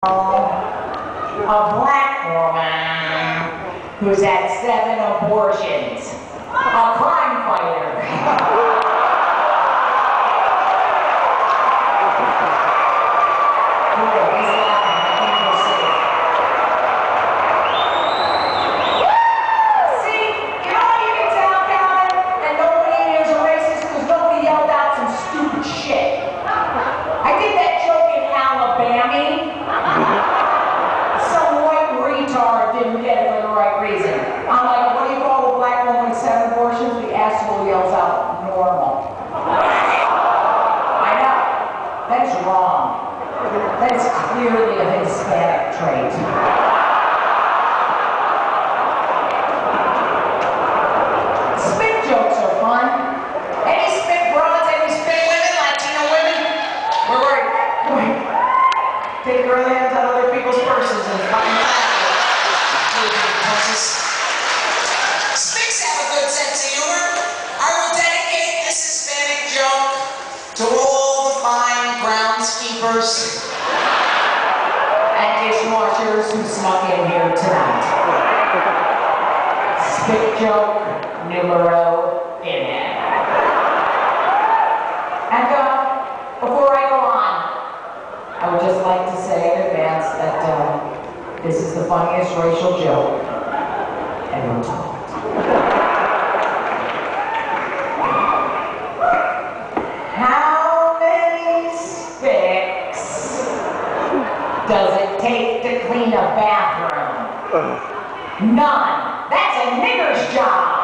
A black woman who's had 7 abortions. A crime fighter. Didn't get it for the right reason. I'm like, what do you call a black woman with 7 abortions? The asshole yells out, normal. I know. That's wrong. That's clearly a Hispanic trait. Spit jokes are fun. Any spit broads, any spit women, Latino women? We're right. Take your hands out of other people's purses and find out. Spicks have a good sense of humor. I will dedicate this Hispanic joke to all the fine groundskeepers and dishwashers who snuck in here tonight. Spit joke numero uno. And before I go on, I would just like to say in advance that this is the funniest racial joke ever told. How many spicks does it take to clean a bathroom? None. That's a nigger's job.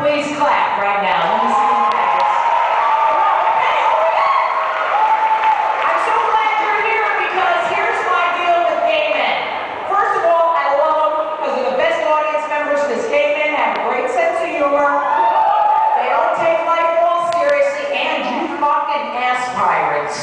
Please clap right now. Let me see your faggots. I'm so glad you're here because here's my deal with gay men. First of all, I love them because they're the best audience members because gay men have a great sense of humor. They don't take life all seriously, and you fucking ass pirates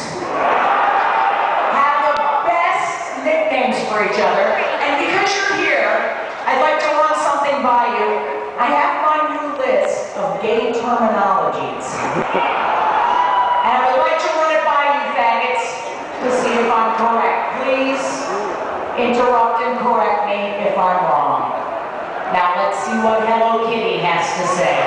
have the best nicknames for each other. And because you're here, I'd like to run something by you. I have my new list of gay terminologies. And I would like to run it by you faggots to see if I'm correct. Please interrupt and correct me if I'm wrong. Now let's see what Hello Kitty has to say.